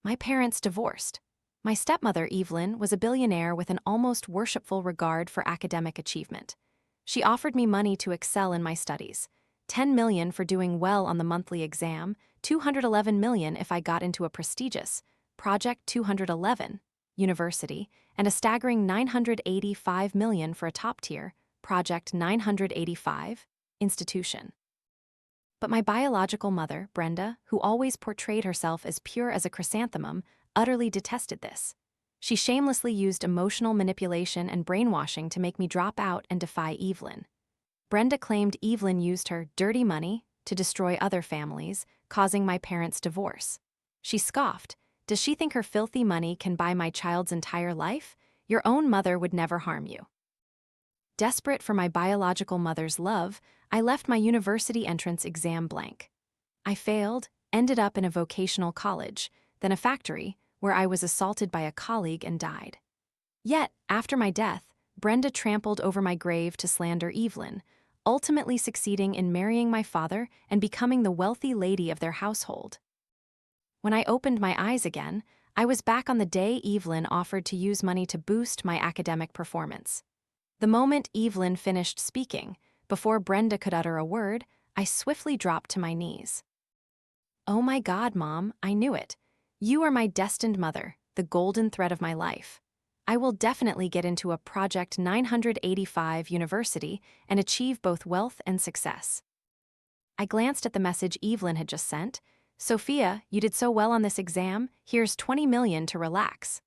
My parents divorced. My stepmother, Evelyn, was a billionaire with an almost worshipful regard for academic achievement. She offered me money to excel in my studies. 10 million for doing well on the monthly exam, 211 million if I got into a prestigious Project 211 university, and a staggering 985 million for a top-tier Project 985 institution. But my biological mother, Brenda, who always portrayed herself as pure as a chrysanthemum, utterly detested this. She shamelessly used emotional manipulation and brainwashing to make me drop out and defy Evelyn. Brenda claimed Evelyn used her dirty money to destroy other families, causing my parents' divorce. She scoffed. Does she think her filthy money can buy my child's entire life? Your own mother would never harm you. Desperate for my biological mother's love, I left my university entrance exam blank. I failed, ended up in a vocational college, then a factory, where I was assaulted by a colleague and died. Yet, after my death, Brenda trampled over my grave to slander Evelyn, ultimately succeeding in marrying my father and becoming the wealthy lady of their household. When I opened my eyes again, I was back on the day Evelyn offered to use money to boost my academic performance. The moment Evelyn finished speaking, before Brenda could utter a word, I swiftly dropped to my knees. Oh my God, Mom, I knew it. You are my destined mother, the golden thread of my life. I will definitely get into a Project 985 university and achieve both wealth and success. I glanced at the message Evelyn had just sent. Sophia, you did so well on this exam, here's 20 million to relax.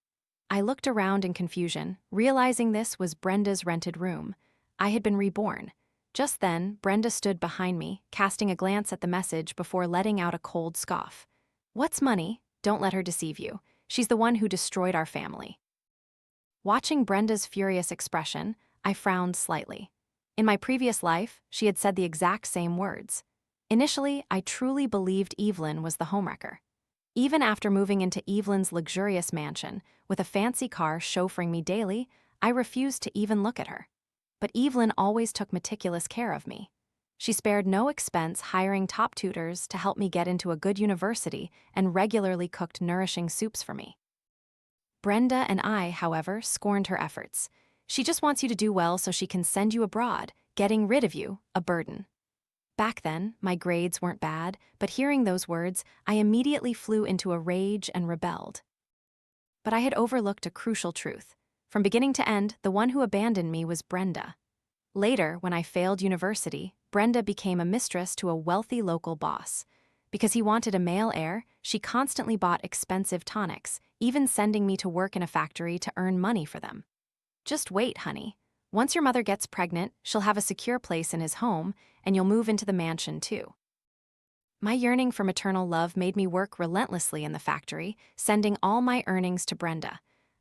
I looked around in confusion, realizing this was Brenda's rented room. I had been reborn. Just then, Brenda stood behind me, casting a glance at the message before letting out a cold scoff. What's money? Don't let her deceive you. She's the one who destroyed our family. Watching Brenda's furious expression, I frowned slightly. In my previous life, she had said the exact same words. Initially, I truly believed Evelyn was the homewrecker. Even after moving into Evelyn's luxurious mansion, with a fancy car chauffeuring me daily, I refused to even look at her. But Evelyn always took meticulous care of me. She spared no expense hiring top tutors to help me get into a good university and regularly cooked nourishing soups for me. Brenda and I, however, scorned her efforts. She just wants you to do well so she can send you abroad, getting rid of you, a burden. Back then, my grades weren't bad, but hearing those words, I immediately flew into a rage and rebelled. But I had overlooked a crucial truth. From beginning to end, the one who abandoned me was Brenda. Later, when I failed university, Brenda became a mistress to a wealthy local boss. Because he wanted a male heir, she constantly bought expensive tonics, even sending me to work in a factory to earn money for them. Just wait, honey. Once your mother gets pregnant, she'll have a secure place in his home, and you'll move into the mansion too. My yearning for maternal love made me work relentlessly in the factory, sending all my earnings to Brenda.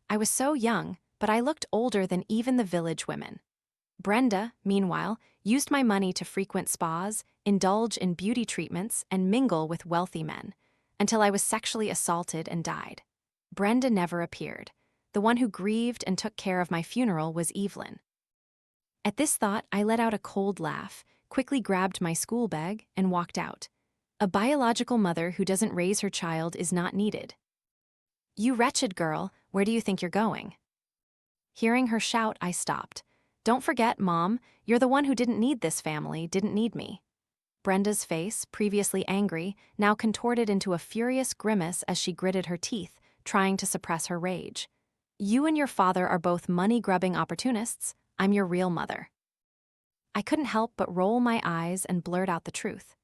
I was so young, but I looked older than even the village women. Brenda, meanwhile, used my money to frequent spas, indulge in beauty treatments, and mingle with wealthy men, until I was sexually assaulted and died. Brenda never appeared. The one who grieved and took care of my funeral was Evelyn. At this thought, I let out a cold laugh, quickly grabbed my school bag, and walked out. A biological mother who doesn't raise her child is not needed. You wretched girl, where do you think you're going? Hearing her shout, I stopped. Don't forget, Mom, you're the one who didn't need this family, didn't need me. Brenda's face, previously angry, now contorted into a furious grimace as she gritted her teeth, trying to suppress her rage. You and your father are both money-grubbing opportunists. I'm your real mother. I couldn't help but roll my eyes and blurt out the truth.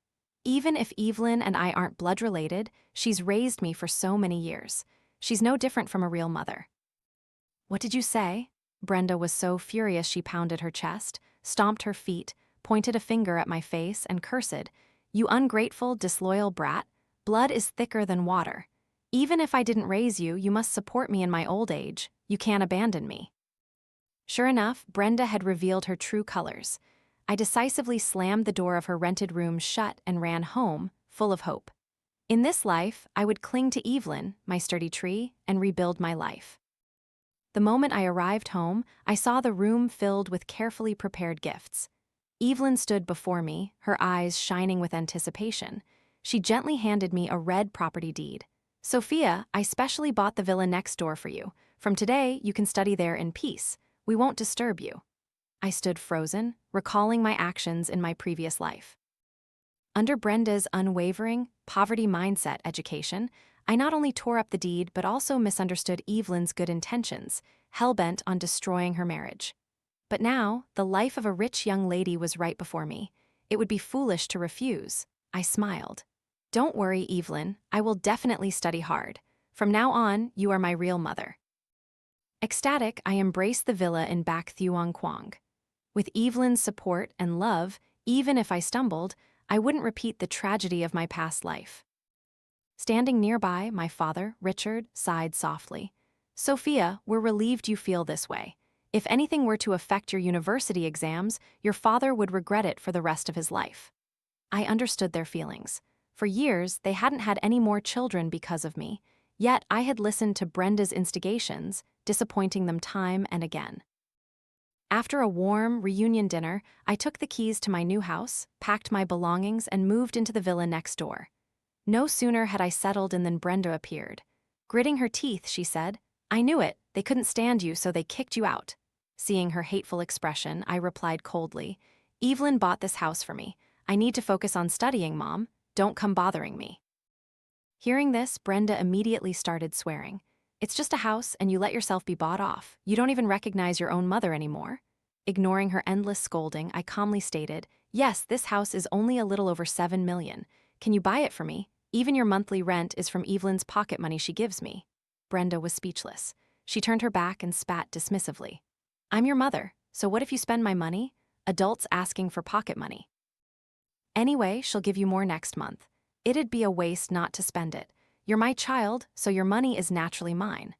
Even if Evelyn and I aren't blood-related, she's raised me for so many years. She's no different from a real mother. What did you say? Brenda was so furious she pounded her chest, stomped her feet, pointed a finger at my face, and cursed, You ungrateful, disloyal brat, blood is thicker than water. Even if I didn't raise you, you must support me in my old age. You can't abandon me. Sure enough, Brenda had revealed her true colors. I decisively slammed the door of her rented room shut and ran home, full of hope. In this life, I would cling to Evelyn, my sturdy tree, and rebuild my life. The moment I arrived home, I saw the room filled with carefully prepared gifts. Evelyn stood before me, her eyes shining with anticipation. She gently handed me a red property deed. Sophia, I specially bought the villa next door for you. From today, you can study there in peace. We won't disturb you. I stood frozen, recalling my actions in my previous life. Under Brenda's unwavering, poverty mindset education, I not only tore up the deed but also misunderstood Evelyn's good intentions, hell-bent on destroying her marriage. But now, the life of a rich young lady was right before me. It would be foolish to refuse. I smiled. Don't worry, Evelyn, I will definitely study hard. From now on, you are my real mother. Ecstatic, I embraced the villa in Bac Thuong Quang. With Evelyn's support and love, even if I stumbled, I wouldn't repeat the tragedy of my past life. Standing nearby, my father, Richard, sighed softly. Sophia, we're relieved you feel this way. If anything were to affect your university exams, your father would regret it for the rest of his life. I understood their feelings. For years, they hadn't had any more children because of me, yet I had listened to Brenda's instigations, disappointing them time and again. After a warm reunion dinner, I took the keys to my new house, packed my belongings, and moved into the villa next door. No sooner had I settled in than Brenda appeared. Gritting her teeth, she said, "I knew it. They couldn't stand you, so they kicked you out." Seeing her hateful expression, I replied coldly, "Evelyn bought this house for me. I need to focus on studying, Mom. Don't come bothering me." Hearing this, Brenda immediately started swearing. "It's just a house, and you let yourself be bought off. You don't even recognize your own mother anymore." Ignoring her endless scolding, I calmly stated, "Yes, this house is only a little over 7 million. Can you buy it for me? Even your monthly rent is from Evelyn's pocket money she gives me." Brenda was speechless. She turned her back and spat dismissively. "I'm your mother, so what if you spend my money? Adults asking for pocket money. Anyway, she'll give you more next month. It'd be a waste not to spend it. You're my child, so your money is naturally mine."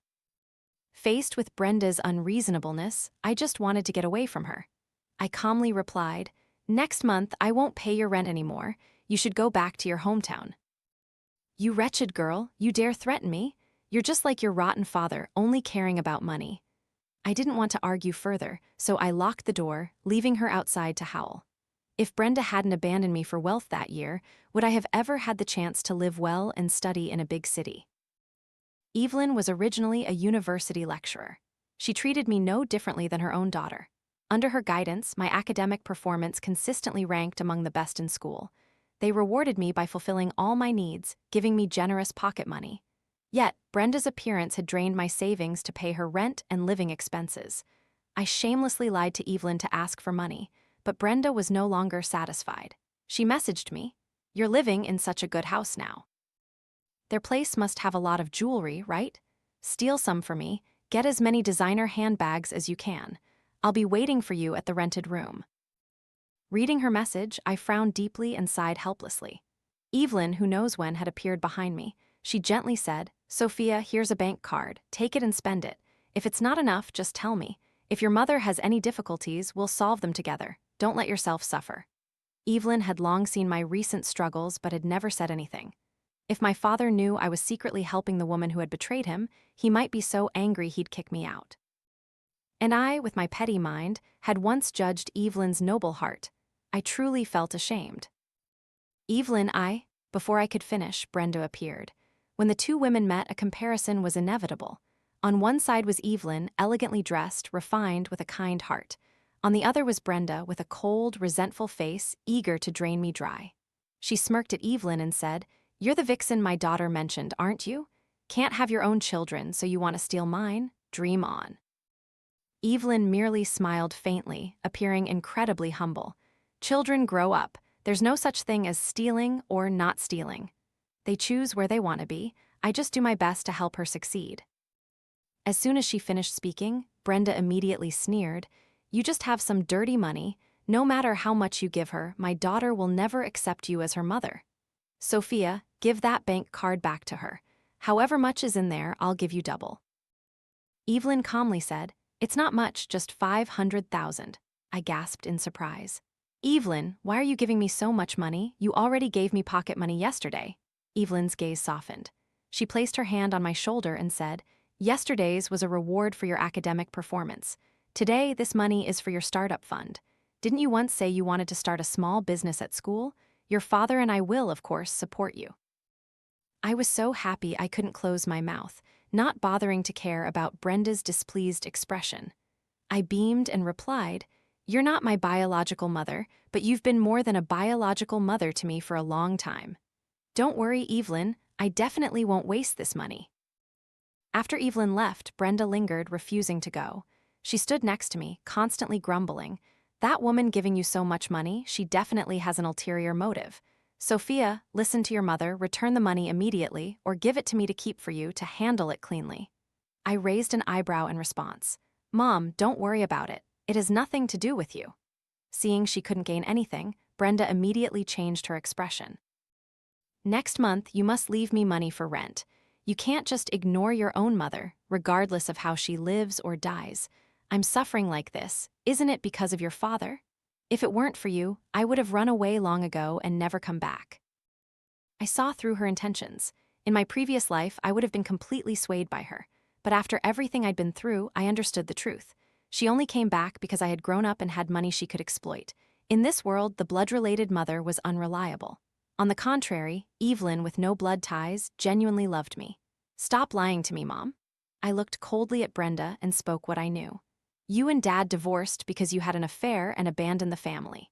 Faced with Brenda's unreasonableness, I just wanted to get away from her. I calmly replied, "Next month I won't pay your rent anymore. You should go back to your hometown." "You wretched girl, you dare threaten me? You're just like your rotten father, only caring about money." I didn't want to argue further, so I locked the door, leaving her outside to howl. If Brenda hadn't abandoned me for wealth that year, would I have ever had the chance to live well and study in a big city? Evelyn was originally a university lecturer. She treated me no differently than her own daughter. Under her guidance, my academic performance consistently ranked among the best in school. They rewarded me by fulfilling all my needs, giving me generous pocket money. Yet, Brenda's appearance had drained my savings to pay her rent and living expenses. I shamelessly lied to Evelyn to ask for money, but Brenda was no longer satisfied. She messaged me, "You're living in such a good house now. Their place must have a lot of jewelry, right? Steal some for me, get as many designer handbags as you can. I'll be waiting for you at the rented room." Reading her message, I frowned deeply and sighed helplessly. Evelyn, who knows when, had appeared behind me. She gently said, "Sophia, here's a bank card. Take it and spend it. If it's not enough, just tell me. If your mother has any difficulties, we'll solve them together. Don't let yourself suffer." Evelyn had long seen my recent struggles but had never said anything. If my father knew I was secretly helping the woman who had betrayed him, he might be so angry he'd kick me out. And I, with my petty mind, had once judged Evelyn's noble heart. I truly felt ashamed. Before I could finish, Brenda appeared. When the two women met, a comparison was inevitable. On one side was Evelyn, elegantly dressed, refined, with a kind heart. On the other was Brenda, with a cold, resentful face, eager to drain me dry. She smirked at Evelyn and said, "You're the vixen my daughter mentioned, aren't you? Can't have your own children, so you want to steal mine? Dream on." Evelyn merely smiled faintly, appearing incredibly humble. "Children grow up. There's no such thing as stealing or not stealing. They choose where they want to be. I just do my best to help her succeed." As soon as she finished speaking, Brenda immediately sneered, "You just have some dirty money. No matter how much you give her, my daughter will never accept you as her mother. Sophia, give that bank card back to her. However much is in there, I'll give you double." Evelyn calmly said, "It's not much, just 500,000. I gasped in surprise. "Evelyn, why are you giving me so much money? You already gave me pocket money yesterday." Evelyn's gaze softened. She placed her hand on my shoulder and said, "Yesterday's was a reward for your academic performance. Today, this money is for your startup fund. Didn't you once say you wanted to start a small business at school? Your father and I will, of course, support you." I was so happy I couldn't close my mouth, not bothering to care about Brenda's displeased expression. I beamed and replied, "You're not my biological mother, but you've been more than a biological mother to me for a long time. Don't worry, Evelyn, I definitely won't waste this money." After Evelyn left, Brenda lingered, refusing to go. She stood next to me, constantly grumbling. "That woman giving you so much money, she definitely has an ulterior motive. Sophia, listen to your mother, return the money immediately, or give it to me to keep for you to handle it cleanly." I raised an eyebrow in response. "Mom, don't worry about it. It has nothing to do with you." Seeing she couldn't gain anything, Brenda immediately changed her expression. "Next month, you must leave me money for rent. You can't just ignore your own mother, regardless of how she lives or dies. I'm suffering like this. Isn't it because of your father? If it weren't for you, I would have run away long ago and never come back." I saw through her intentions. In my previous life, I would have been completely swayed by her. But after everything I'd been through, I understood the truth. She only came back because I had grown up and had money she could exploit. In this world, the blood-related mother was unreliable. On the contrary, Evelyn, with no blood ties, genuinely loved me. "Stop lying to me, Mom." I looked coldly at Brenda and spoke what I knew. "You and Dad divorced because you had an affair and abandoned the family.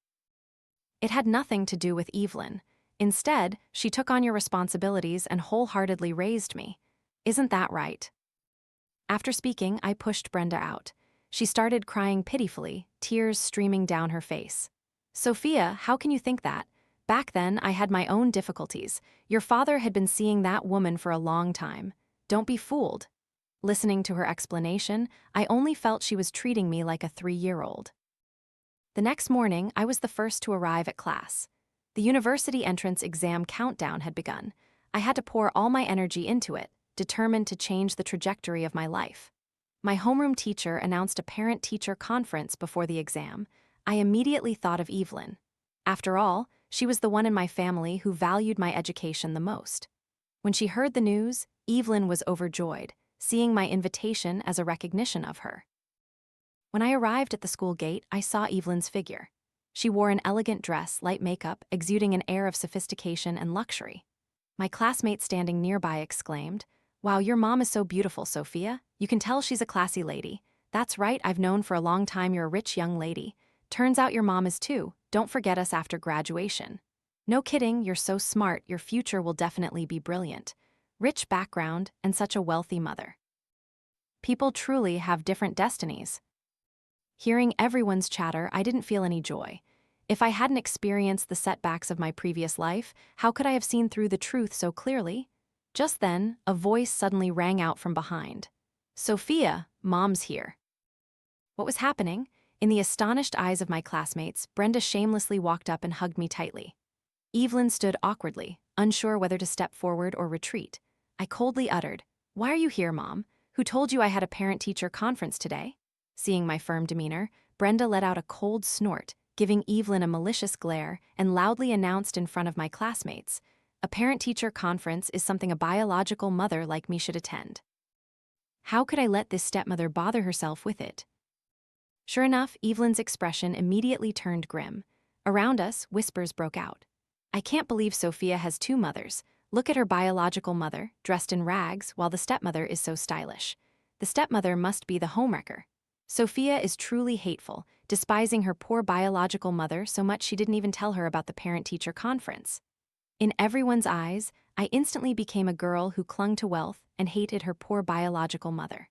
It had nothing to do with Evelyn. Instead, she took on your responsibilities and wholeheartedly raised me. Isn't that right?" After speaking, I pushed Brenda out. She started crying pitifully, tears streaming down her face. "Sophia, how can you think that? Back then, I had my own difficulties. Your father had been seeing that woman for a long time. Don't be fooled." Listening to her explanation, I only felt she was treating me like a 3-year-old. The next morning, I was the first to arrive at class. The university entrance exam countdown had begun. I had to pour all my energy into it, determined to change the trajectory of my life. My homeroom teacher announced a parent-teacher conference before the exam. I immediately thought of Evelyn. After all, she was the one in my family who valued my education the most. When she heard the news, Evelyn was overjoyed, seeing my invitation as a recognition of her. When I arrived at the school gate, I saw Evelyn's figure. She wore an elegant dress, light makeup, exuding an air of sophistication and luxury. My classmate standing nearby exclaimed, "Wow, your mom is so beautiful, Sophia. You can tell she's a classy lady. That's right, I've known for a long time you're a rich young lady. Turns out your mom is too. Don't forget us after graduation." "No kidding, you're so smart, your future will definitely be brilliant. Rich background and such a wealthy mother. People truly have different destinies." Hearing everyone's chatter, I didn't feel any joy. If I hadn't experienced the setbacks of my previous life, how could I have seen through the truth so clearly? Just then, a voice suddenly rang out from behind. "Sophia, Mom's here." What was happening? In the astonished eyes of my classmates, Brenda shamelessly walked up and hugged me tightly. Evelyn stood awkwardly, unsure whether to step forward or retreat. I coldly uttered, "Why are you here, Mom? Who told you I had a parent-teacher conference today?" Seeing my firm demeanor, Brenda let out a cold snort, giving Evelyn a malicious glare, and loudly announced in front of my classmates, "A parent-teacher conference is something a biological mother like me should attend." How could I let this stepmother bother herself with it? Sure enough, Evelyn's expression immediately turned grim. Around us, whispers broke out. "I can't believe Sophia has two mothers. Look at her biological mother, dressed in rags, while the stepmother is so stylish. The stepmother must be the homewrecker. Sophia is truly hateful, despising her poor biological mother so much she didn't even tell her about the parent-teacher conference." In everyone's eyes, I instantly became a girl who clung to wealth and hated her poor biological mother.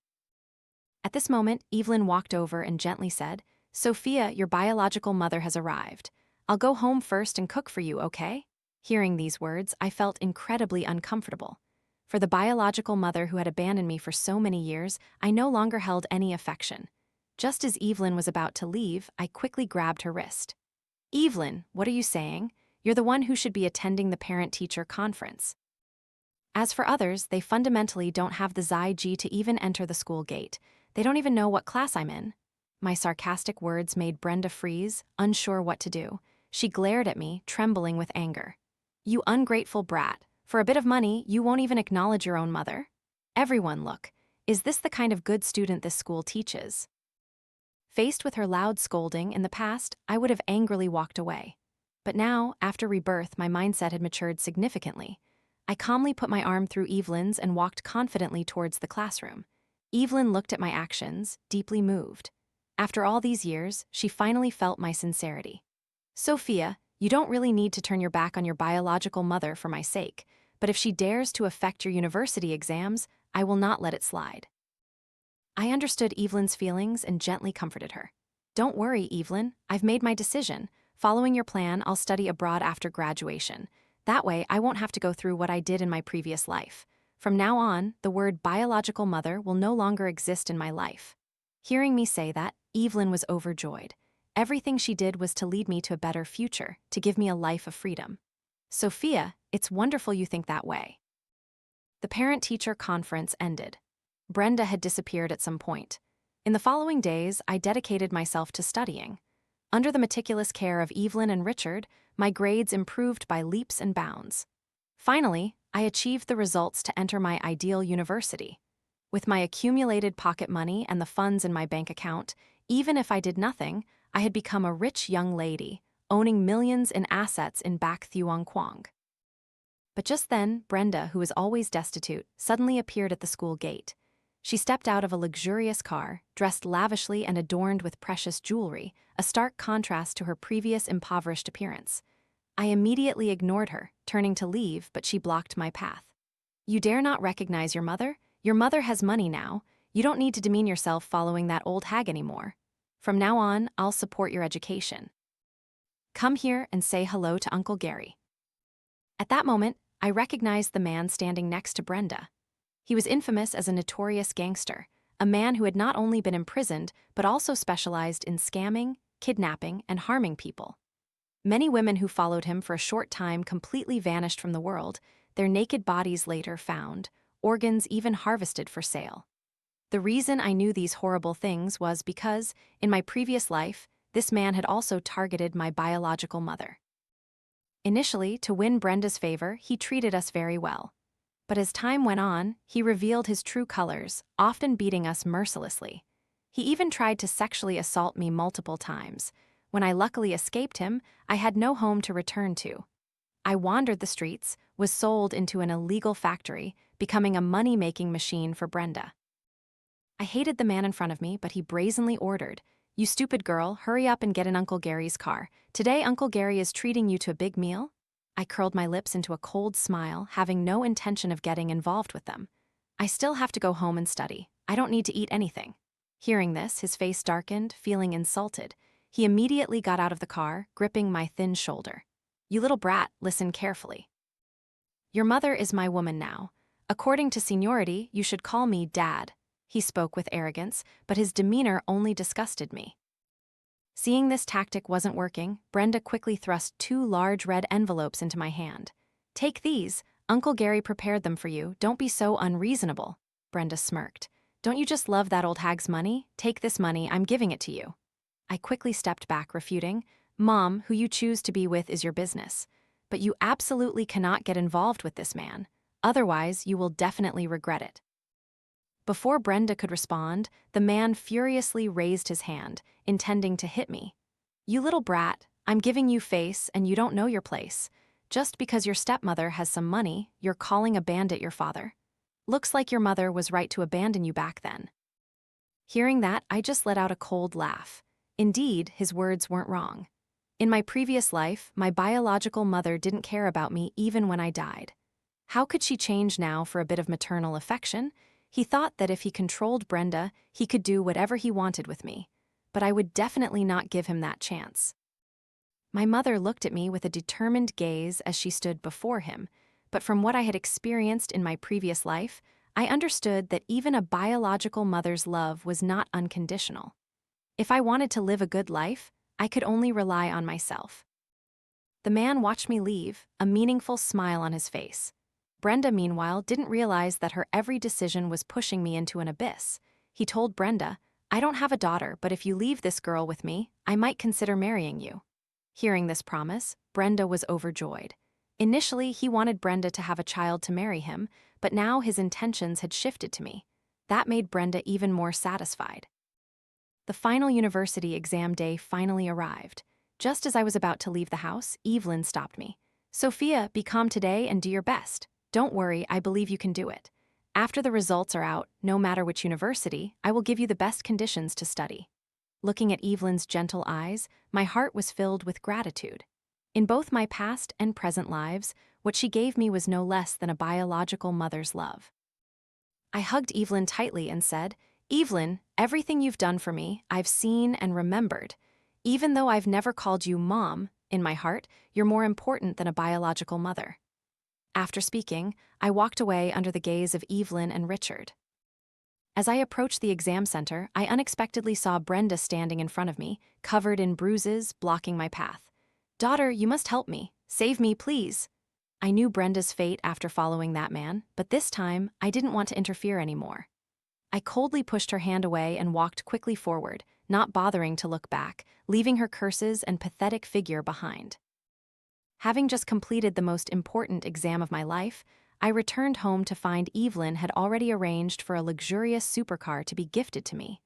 At this moment, Evelyn walked over and gently said, "Sophia, your biological mother has arrived. I'll go home first and cook for you, okay?" Hearing these words, I felt incredibly uncomfortable. For the biological mother who had abandoned me for so many years, I no longer held any affection. Just as Evelyn was about to leave, I quickly grabbed her wrist. "Evelyn, what are you saying? You're the one who should be attending the parent-teacher conference. As for others, they fundamentally don't have the Zy to even enter the school gate. They don't even know what class I'm in." My sarcastic words made Brenda freeze, unsure what to do. She glared at me, trembling with anger. "You ungrateful brat. For a bit of money, you won't even acknowledge your own mother? Everyone, look. Is this the kind of good student this school teaches?" Faced with her loud scolding in the past, I would have angrily walked away. But now, after rebirth, my mindset had matured significantly. I calmly put my arm through Evelyn's and walked confidently towards the classroom. Evelyn looked at my actions, deeply moved. After all these years, she finally felt my sincerity. Sophia, you don't really need to turn your back on your biological mother for my sake, but if she dares to affect your university exams, I will not let it slide. I understood Evelyn's feelings and gently comforted her. Don't worry, Evelyn, I've made my decision. Following your plan, I'll study abroad after graduation. That way, I won't have to go through what I did in my previous life. From now on, the word biological mother will no longer exist in my life. Hearing me say that, Evelyn was overjoyed. Everything she did was to lead me to a better future, to give me a life of freedom. Sophia, it's wonderful you think that way. The parent-teacher conference ended. Brenda had disappeared at some point. In the following days, I dedicated myself to studying. Under the meticulous care of Evelyn and Richard, my grades improved by leaps and bounds. Finally, I achieved the results to enter my ideal university. With my accumulated pocket money and the funds in my bank account, even if I did nothing, I had become a rich young lady, owning millions in assets in Bac Thuong Quang. But just then, Brenda, who was always destitute, suddenly appeared at the school gate. She stepped out of a luxurious car, dressed lavishly and adorned with precious jewelry, a stark contrast to her previous impoverished appearance. I immediately ignored her, turning to leave, but she blocked my path. You dare not recognize your mother? Your mother has money now. You don't need to demean yourself following that old hag anymore. From now on, I'll support your education. Come here and say hello to Uncle Gary. At that moment, I recognized the man standing next to Brenda. He was infamous as a notorious gangster, a man who had not only been imprisoned, but also specialized in scamming, kidnapping, and harming people. Many women who followed him for a short time completely vanished from the world, their naked bodies later found, organs even harvested for sale. The reason I knew these horrible things was because, in my previous life, this man had also targeted my biological mother. Initially, to win Brenda's favor, he treated us very well. But as time went on, he revealed his true colors, often beating us mercilessly. He even tried to sexually assault me multiple times. When I luckily escaped him, I had no home to return to. I wandered the streets, was sold into an illegal factory, becoming a money-making machine for Brenda. I hated the man in front of me, but he brazenly ordered, "You stupid girl, hurry up and get in Uncle Gary's car. Today Uncle Gary is treating you to a big meal?" I curled my lips into a cold smile, having no intention of getting involved with them. I still have to go home and study. I don't need to eat anything. Hearing this, his face darkened, feeling insulted. He immediately got out of the car, gripping my thin shoulder. "You little brat, listen carefully. Your mother is my woman now. According to seniority, you should call me Dad." He spoke with arrogance, but his demeanor only disgusted me. Seeing this tactic wasn't working, Brenda quickly thrust 2 large red envelopes into my hand. "Take these. Uncle Gary prepared them for you. Don't be so unreasonable." Brenda smirked. "Don't you just love that old hag's money? Take this money, I'm giving it to you." I quickly stepped back, refuting. "Mom, who you choose to be with is your business. But you absolutely cannot get involved with this man. Otherwise, you will definitely regret it." Before Brenda could respond, the man furiously raised his hand, intending to hit me. "You little brat, I'm giving you face and you don't know your place. Just because your stepmother has some money, you're calling a bandit your father. Looks like your mother was right to abandon you back then." Hearing that, I just let out a cold laugh. Indeed, his words weren't wrong. In my previous life, my biological mother didn't care about me even when I died. How could she change now for a bit of maternal affection? He thought that if he controlled Brenda, he could do whatever he wanted with me. But I would definitely not give him that chance. My mother looked at me with a determined gaze as she stood before him, but from what I had experienced in my previous life, I understood that even a biological mother's love was not unconditional. If I wanted to live a good life, I could only rely on myself. The man watched me leave, a meaningful smile on his face. Brenda, meanwhile, didn't realize that her every decision was pushing me into an abyss. He told Brenda, "I don't have a daughter, but if you leave this girl with me, I might consider marrying you." Hearing this promise, Brenda was overjoyed. Initially, he wanted Brenda to have a child to marry him, but now his intentions had shifted to me. That made Brenda even more satisfied. The final university exam day finally arrived. Just as I was about to leave the house, Evelyn stopped me. "Sophia, be calm today and do your best. Don't worry, I believe you can do it. After the results are out, no matter which university, I will give you the best conditions to study. Looking at Evelyn's gentle eyes, my heart was filled with gratitude. In both my past and present lives, what she gave me was no less than a biological mother's love. I hugged Evelyn tightly and said, "Evelyn, everything you've done for me, I've seen and remembered. Even though I've never called you Mom, in my heart, you're more important than a biological mother." After speaking, I walked away under the gaze of Evelyn and Richard. As I approached the exam center, I unexpectedly saw Brenda standing in front of me, covered in bruises, blocking my path. "Daughter, you must help me. Save me, please." I knew Brenda's fate after following that man, but this time, I didn't want to interfere anymore. I coldly pushed her hand away and walked quickly forward, not bothering to look back, leaving her curses and pathetic figure behind. Having just completed the most important exam of my life, I returned home to find Evelyn had already arranged for a luxurious supercar to be gifted to me.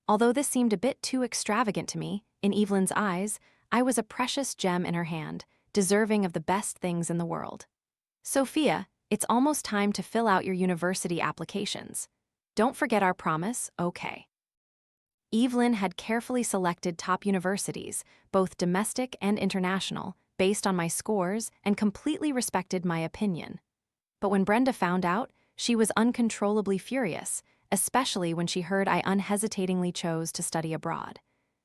Although this seemed a bit too extravagant to me, in Evelyn's eyes, I was a precious gem in her hand, deserving of the best things in the world. "Sophia, it's almost time to fill out your university applications. Don't forget our promise, okay?" Evelyn had carefully selected top universities, both domestic and international, based on my scores and completely respected my opinion. But when Brenda found out, she was uncontrollably furious, especially when she heard I unhesitatingly chose to study abroad.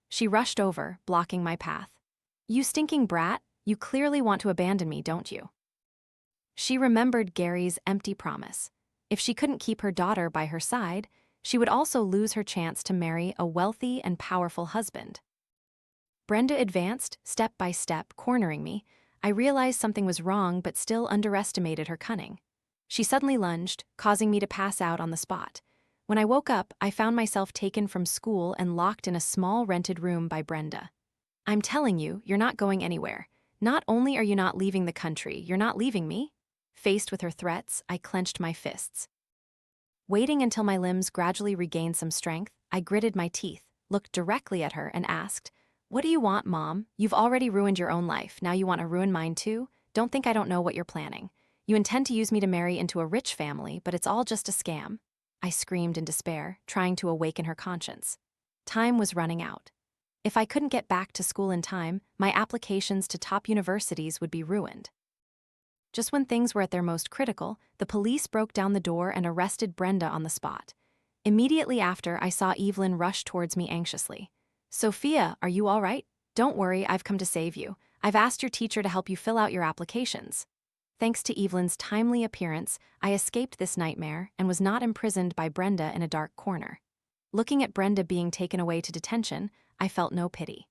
She rushed over, blocking my path. "You stinking brat, you clearly want to abandon me, don't you?" She remembered Gary's empty promise. If she couldn't keep her daughter by her side, she would also lose her chance to marry a wealthy and powerful husband. Brenda advanced, step by step, cornering me. I realized something was wrong but still underestimated her cunning. She suddenly lunged, causing me to pass out on the spot. When I woke up, I found myself taken from school and locked in a small rented room by Brenda. "I'm telling you, you're not going anywhere. Not only are you not leaving the country, you're not leaving me." Faced with her threats, I clenched my fists. Waiting until my limbs gradually regained some strength, I gritted my teeth, looked directly at her, and asked, "What do you want, Mom? You've already ruined your own life. Now you want to ruin mine too? Don't think I don't know what you're planning. You intend to use me to marry into a rich family, but it's all just a scam." I screamed in despair, trying to awaken her conscience. Time was running out. If I couldn't get back to school in time, my applications to top universities would be ruined. Just when things were at their most critical, the police broke down the door and arrested Brenda on the spot. Immediately after, I saw Evelyn rush towards me anxiously. "Sophia, are you all right? Don't worry, I've come to save you. I've asked your teacher to help you fill out your applications." Thanks to Evelyn's timely appearance, I escaped this nightmare and was not imprisoned by Brenda in a dark corner. Looking at Brenda being taken away to detention, I felt no pity.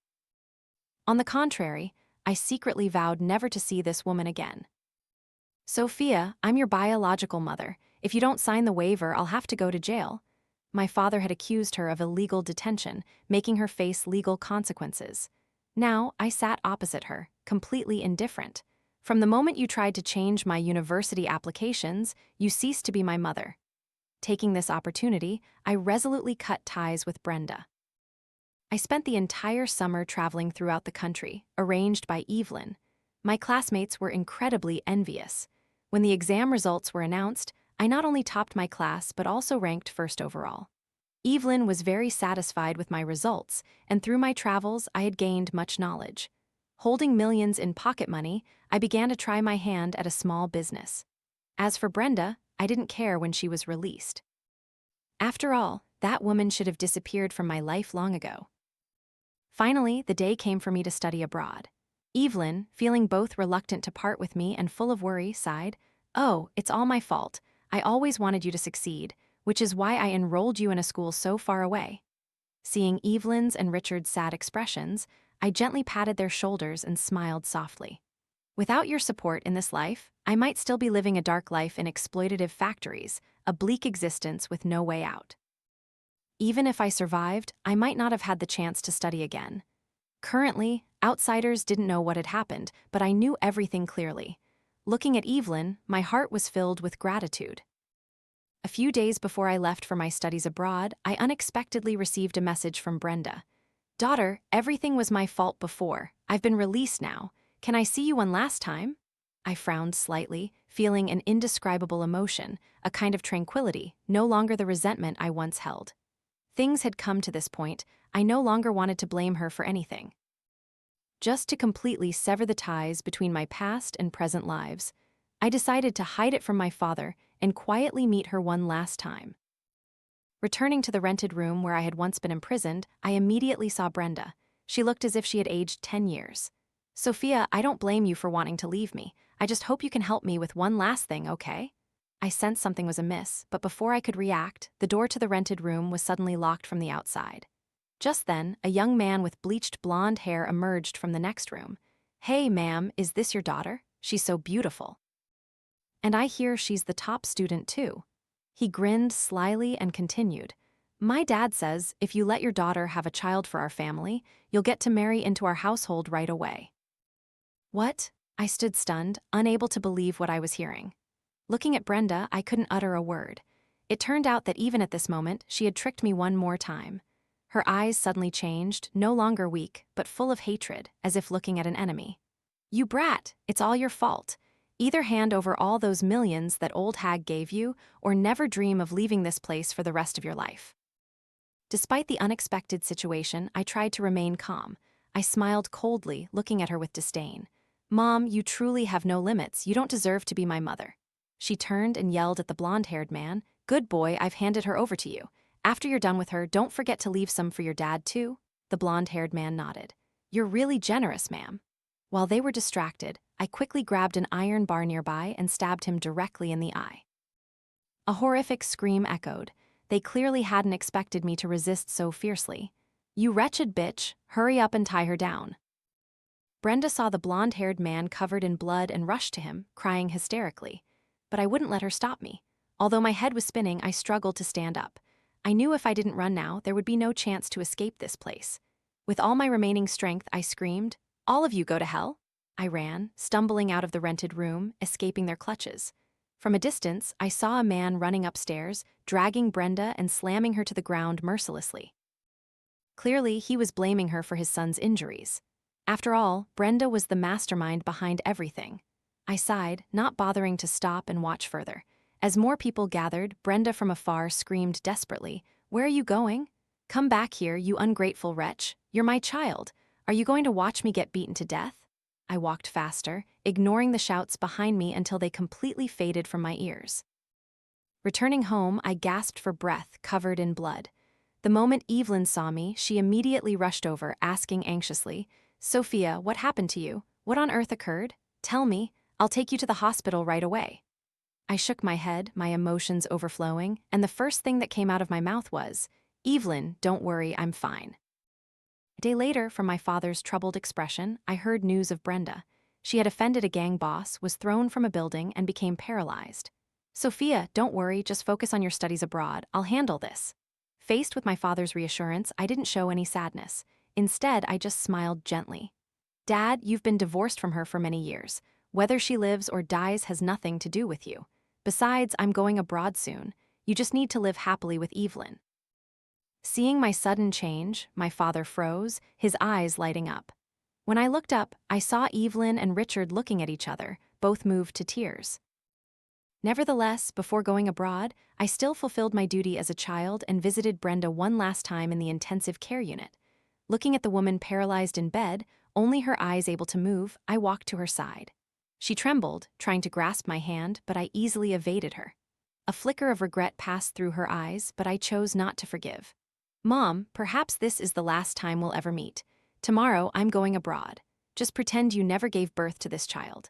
On the contrary, I secretly vowed never to see this woman again. "Sophia, I'm your biological mother. If you don't sign the waiver, I'll have to go to jail." My father had accused her of illegal detention, making her face legal consequences. Now, I sat opposite her, completely indifferent. "From the moment you tried to change my university applications, you ceased to be my mother." Taking this opportunity, I resolutely cut ties with Brenda. I spent the entire summer traveling throughout the country, arranged by Evelyn. My classmates were incredibly envious. When the exam results were announced, I not only topped my class but also ranked first overall. Evelyn was very satisfied with my results, and through my travels I had gained much knowledge. Holding millions in pocket money, I began to try my hand at a small business. As for Brenda, I didn't care when she was released. After all, that woman should have disappeared from my life long ago. Finally, the day came for me to study abroad. Evelyn, feeling both reluctant to part with me and full of worry, sighed, "Oh, it's all my fault. I always wanted you to succeed, which is why I enrolled you in a school so far away." Seeing Evelyn's and Richard's sad expressions, I gently patted their shoulders and smiled softly. "Without your support in this life, I might still be living a dark life in exploitative factories, a bleak existence with no way out. Even if I survived, I might not have had the chance to study again. Currently, outsiders didn't know what had happened, but I knew everything clearly. Looking at Evelyn, my heart was filled with gratitude. A few days before I left for my studies abroad, I unexpectedly received a message from Brenda. "Daughter, everything was my fault before. I've been released now. Can I see you one last time?" I frowned slightly, feeling an indescribable emotion, a kind of tranquility, no longer the resentment I once held. Things had come to this point, I no longer wanted to blame her for anything. Just to completely sever the ties between my past and present lives, I decided to hide it from my father and quietly meet her one last time. Returning to the rented room where I had once been imprisoned, I immediately saw Brenda. She looked as if she had aged 10 years. "Sophia, I don't blame you for wanting to leave me. I just hope you can help me with one last thing, okay?" I sensed something was amiss, but before I could react, the door to the rented room was suddenly locked from the outside. Just then, a young man with bleached blonde hair emerged from the next room. "Hey, ma'am, is this your daughter? She's so beautiful. And I hear she's the top student too." He grinned slyly and continued, "My dad says if you let your daughter have a child for our family, you'll get to marry into our household right away." What? I stood stunned, unable to believe what I was hearing. Looking at Brenda, I couldn't utter a word. It turned out that even at this moment, she had tricked me one more time. Her eyes suddenly changed, no longer weak, but full of hatred, as if looking at an enemy. "You brat, it's all your fault. Either hand over all those millions that old hag gave you, or never dream of leaving this place for the rest of your life." Despite the unexpected situation, I tried to remain calm. I smiled coldly, looking at her with disdain. "Mom, you truly have no limits. You don't deserve to be my mother." She turned and yelled at the blonde-haired man, "Good boy, I've handed her over to you. After you're done with her, don't forget to leave some for your dad, too." The blonde-haired man nodded. "You're really generous, ma'am." While they were distracted, I quickly grabbed an iron bar nearby and stabbed him directly in the eye. A horrific scream echoed. They clearly hadn't expected me to resist so fiercely. "You wretched bitch, hurry up and tie her down." Brenda saw the blonde-haired man covered in blood and rushed to him, crying hysterically. But I wouldn't let her stop me. Although my head was spinning, I struggled to stand up. I knew if I didn't run now, there would be no chance to escape this place. With all my remaining strength, I screamed, "All of you go to hell!" I ran, stumbling out of the rented room, escaping their clutches. From a distance, I saw a man running upstairs, dragging Brenda and slamming her to the ground mercilessly. Clearly, he was blaming her for his son's injuries. After all, Brenda was the mastermind behind everything. I sighed, not bothering to stop and watch further. As more people gathered, Brenda from afar screamed desperately, "Where are you going? Come back here, you ungrateful wretch. You're my child. Are you going to watch me get beaten to death?" I walked faster, ignoring the shouts behind me until they completely faded from my ears. Returning home, I gasped for breath, covered in blood. The moment Evelyn saw me, she immediately rushed over, asking anxiously, "Sophia, what happened to you? What on earth occurred? Tell me. I'll take you to the hospital right away." I shook my head, my emotions overflowing, and the first thing that came out of my mouth was, "Evelyn, don't worry, I'm fine." A day later, from my father's troubled expression, I heard news of Brenda. She had offended a gang boss, was thrown from a building, and became paralyzed. "Sophia, don't worry, just focus on your studies abroad. I'll handle this." Faced with my father's reassurance, I didn't show any sadness. Instead, I just smiled gently. "Dad, you've been divorced from her for many years. Whether she lives or dies has nothing to do with you. Besides, I'm going abroad soon. You just need to live happily with Evelyn." Seeing my sudden change, my father froze, his eyes lighting up. When I looked up, I saw Evelyn and Richard looking at each other, both moved to tears. Nevertheless, before going abroad, I still fulfilled my duty as a child and visited Brenda one last time in the intensive care unit. Looking at the woman paralyzed in bed, only her eyes able to move, I walked to her side. She trembled, trying to grasp my hand, but I easily evaded her. A flicker of regret passed through her eyes, but I chose not to forgive. "Mom, perhaps this is the last time we'll ever meet. Tomorrow, I'm going abroad. Just pretend you never gave birth to this child."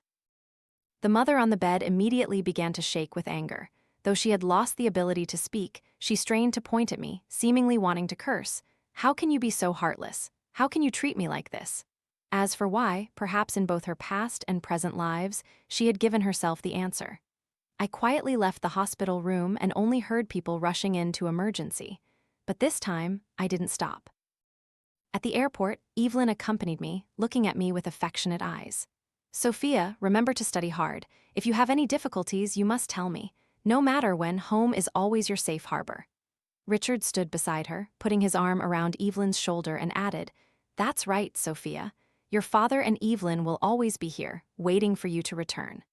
The mother on the bed immediately began to shake with anger. Though she had lost the ability to speak, she strained to point at me, seemingly wanting to curse. "How can you be so heartless? How can you treat me like this?" As for why, perhaps in both her past and present lives, she had given herself the answer. I quietly left the hospital room and only heard people rushing in to emergency. But this time, I didn't stop. At the airport, Evelyn accompanied me, looking at me with affectionate eyes. "Sophia, remember to study hard. If you have any difficulties, you must tell me. No matter when, home is always your safe harbor." Richard stood beside her, putting his arm around Evelyn's shoulder and added, "That's right, Sophia. Your father and Evelyn will always be here, waiting for you to return."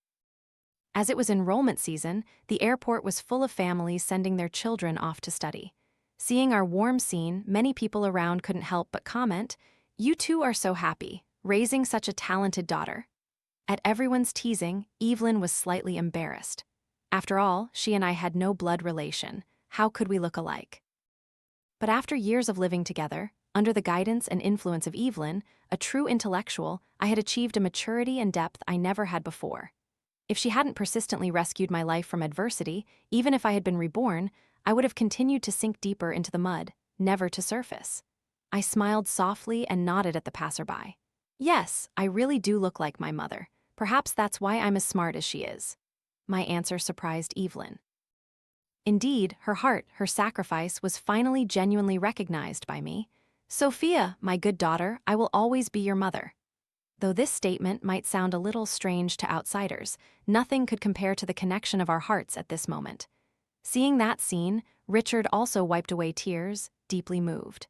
As it was enrollment season, the airport was full of families sending their children off to study. Seeing our warm scene, many people around couldn't help but comment, "You two are so happy, raising such a talented daughter." At everyone's teasing, Evelyn was slightly embarrassed. After all, she and I had no blood relation. How could we look alike? But after years of living together, under the guidance and influence of Evelyn, a true intellectual, I had achieved a maturity and depth I never had before. If she hadn't persistently rescued my life from adversity, even if I had been reborn, I would have continued to sink deeper into the mud, never to surface. I smiled softly and nodded at the passerby. Yes, I really do look like my mother. Perhaps that's why I'm as smart as she is. My answer surprised Evelyn. Indeed, her heart, her sacrifice, was finally genuinely recognized by me. "Sophia, my good daughter, I will always be your mother." Though this statement might sound a little strange to outsiders, nothing could compare to the connection of our hearts at this moment. Seeing that scene, Richard also wiped away tears, deeply moved.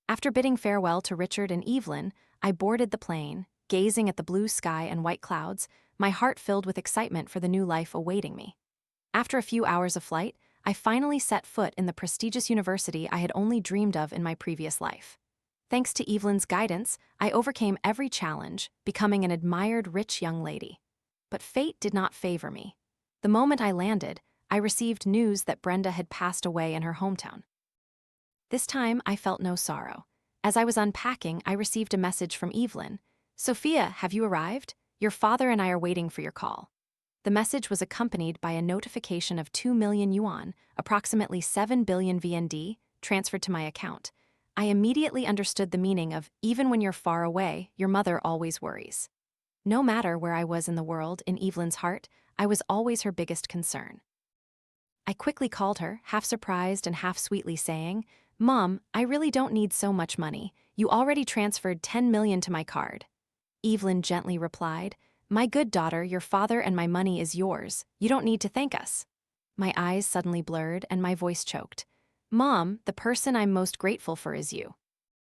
After bidding farewell to Richard and Evelyn, I boarded the plane, gazing at the blue sky and white clouds, my heart filled with excitement for the new life awaiting me. After a few hours of flight, I finally set foot in the prestigious university I had only dreamed of in my previous life. Thanks to Evelyn's guidance, I overcame every challenge, becoming an admired rich young lady. But fate did not favor me. The moment I landed, I received news that Brenda had passed away in her hometown. This time, I felt no sorrow. As I was unpacking, I received a message from Evelyn. "Sophia, have you arrived? Your father and I are waiting for your call." The message was accompanied by a notification of 2 million yuan, approximately 7 billion VND, transferred to my account. I immediately understood the meaning of, even when you're far away, your mother always worries. No matter where I was in the world, in Evelyn's heart, I was always her biggest concern. I quickly called her, half surprised and half sweetly saying, "Mom, I really don't need so much money. You already transferred 10 million to my card." Evelyn gently replied, "My good daughter, your father and my money is yours. You don't need to thank us." My eyes suddenly blurred and my voice choked. "Mom, the person I'm most grateful for is you."